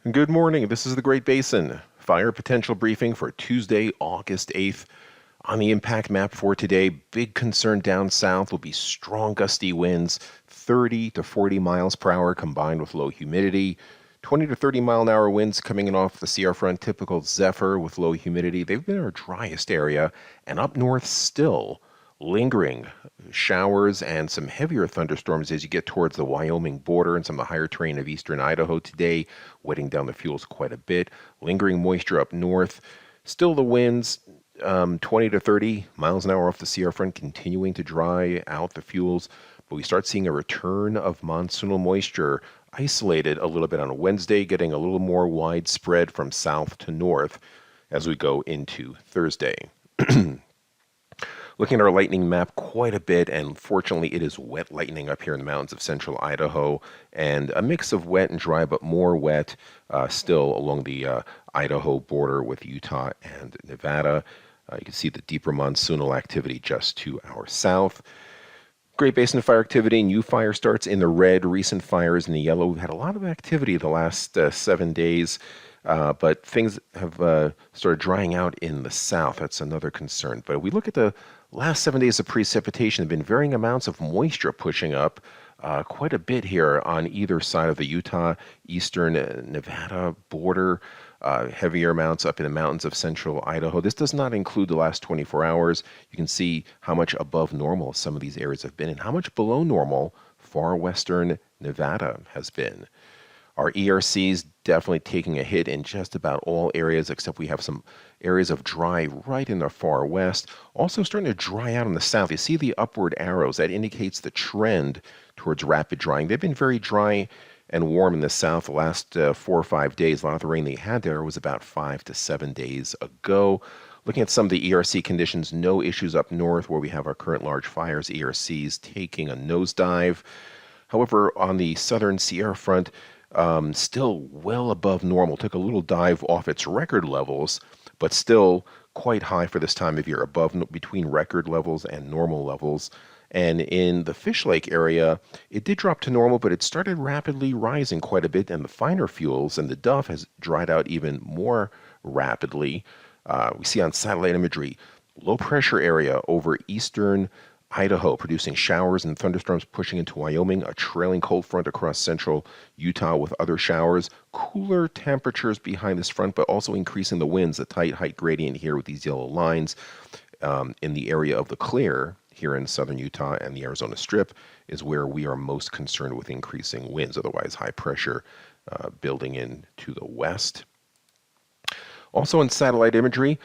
Good morning. This is the Great Basin fire potential briefing for Tuesday, August 8th. On the impact map for today, big concern down south will be strong gusty winds, 30 to 40 miles per hour combined with low humidity. 20 to 30 mile an hour winds coming in off the Sierra front, typical Zephyr with low humidity. They've been our driest area, and up north still lingering showers and some heavier thunderstorms as you get towards the Wyoming border and some of the higher terrain of eastern Idaho today, wetting down the fuels quite a bit. Lingering moisture up north. Still the winds 20 to 30 miles an hour off the Sierra front, continuing to dry out the fuels. But we start seeing a return of monsoonal moisture isolated a little bit on Wednesday, getting a little more widespread from south to north as we go into Thursday. Looking at our lightning map quite a bit, and fortunately it is wet lightning up here in the mountains of central Idaho, and a mix of wet and dry, but more wet still along the Idaho border with Utah and Nevada. You can see the deeper monsoonal activity just to our south. Great Basin fire activity, new fire starts in the red, recent fires in the yellow. We've had a lot of activity the last 7 days, but things have started drying out in the south. That's another concern. But if we look at the last 7 days of precipitation, there have been varying amounts of moisture pushing up quite a bit here on either side of the Utah, eastern Nevada border. Heavier amounts up in the mountains of central Idaho. This does not include the last 24 hours. You can see how much above normal some of these areas have been and how much below normal far western Nevada has been. Our ERCs definitely taking a hit in just about all areas, except we have some areas of dry right in the far west. Also starting to dry out in the south. You see the upward arrows. That indicates the trend towards rapid drying. They've been very dry and warm in the south the last 4 or 5 days. A lot of the rain they had there was about 5 to 7 days ago. Looking at some of the ERC conditions, no issues up north where we have our current large fires, ERCs taking a nosedive. However, on the southern Sierra front, still well above normal. Took a little dive off its record levels, but still quite high for this time of year, between record levels and normal levels. And in the Fish Lake area, it did drop to normal, but it started rapidly rising quite a bit, and the finer fuels and the duff has dried out even more rapidly. We see on satellite imagery, low pressure area over eastern Idaho, producing showers and thunderstorms pushing into Wyoming, a trailing cold front across central Utah with other showers, cooler temperatures behind this front, but also increasing the winds, a tight height gradient here with these yellow lines in the area of the clear here in southern Utah and the Arizona Strip is where we are most concerned with increasing winds, otherwise high pressure building in to the west. Also in satellite imagery,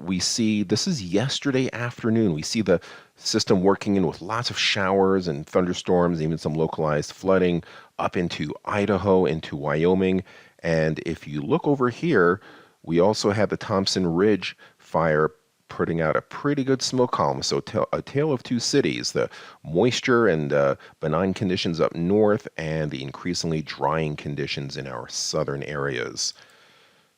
we see, this is yesterday afternoon, we see the system working in with lots of showers and thunderstorms, even some localized flooding up into Idaho, into Wyoming. And if you look over here, we also had the Thompson Ridge fire putting out a pretty good smoke column. So a tale of two cities, the moisture and benign conditions up north and the increasingly drying conditions in our southern areas.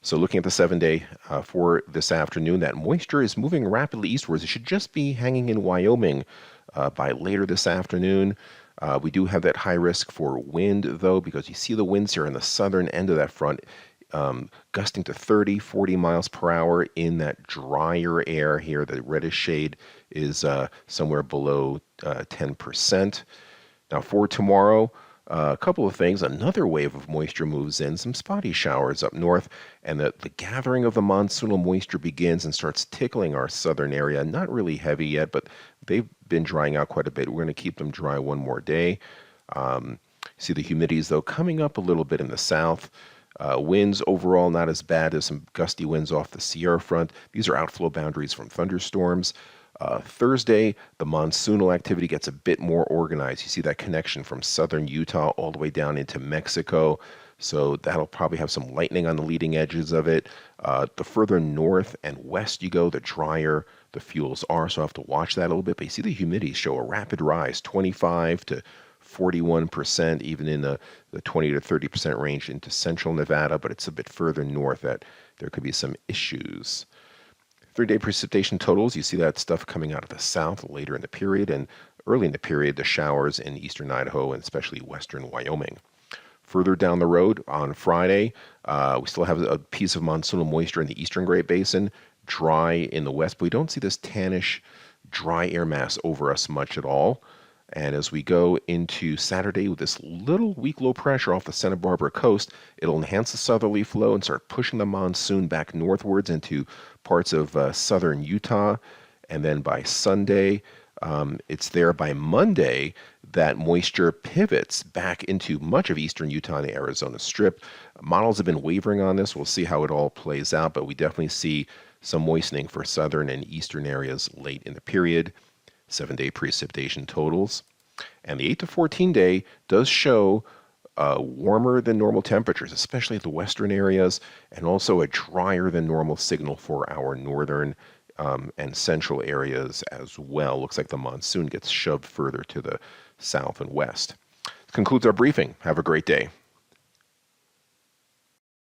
So looking at the 7-day for this afternoon, that moisture is moving rapidly eastwards. It should just be hanging in Wyoming by later this afternoon. We do have that high risk for wind, though, because you see the winds here in the southern end of that front gusting to 30, 40 miles per hour in that drier air here. The reddish shade is somewhere below 10%. Now for tomorrow, a couple of things. Another wave of moisture moves in, some spotty showers up north, and the gathering of the monsoonal moisture begins and starts tickling our southern area. Not really heavy yet, but they've been drying out quite a bit. We're going to keep them dry one more day. See the humidities, though, coming up a little bit in the south. Winds overall not as bad as some gusty winds off the Sierra front. These are outflow boundaries from thunderstorms. Thursday, the monsoonal activity gets a bit more organized. You see that connection from southern Utah all the way down into Mexico. So that'll probably have some lightning on the leading edges of it. The further north and west you go, the drier the fuels are. So I have to watch that a little bit. But you see the humidity show a rapid rise, 25 to 41%, even in the 20 to 30% range into central Nevada. But it's a bit further north that there could be some issues. 3-day precipitation totals, you see that stuff coming out of the south later in the period, and early in the period, the showers in eastern Idaho and especially western Wyoming. Further down the road on Friday, we still have a piece of monsoonal moisture in the eastern Great Basin, dry in the west, but we don't see this tannish, dry air mass over us much at all. And as we go into Saturday with this little weak low pressure off the Santa Barbara coast, it'll enhance the southerly flow and start pushing the monsoon back northwards into parts of southern Utah. And then by Sunday, it's there. By Monday, that moisture pivots back into much of eastern Utah and the Arizona Strip. Models have been wavering on this. We'll see how it all plays out, but we definitely see some moistening for southern and eastern areas late in the period. 7-day precipitation totals. And the 8 to 14 day does show warmer than normal temperatures, especially at the western areas, and also a drier than normal signal for our northern and central areas as well. Looks like the monsoon gets shoved further to the south and west. This concludes our briefing. Have a great day.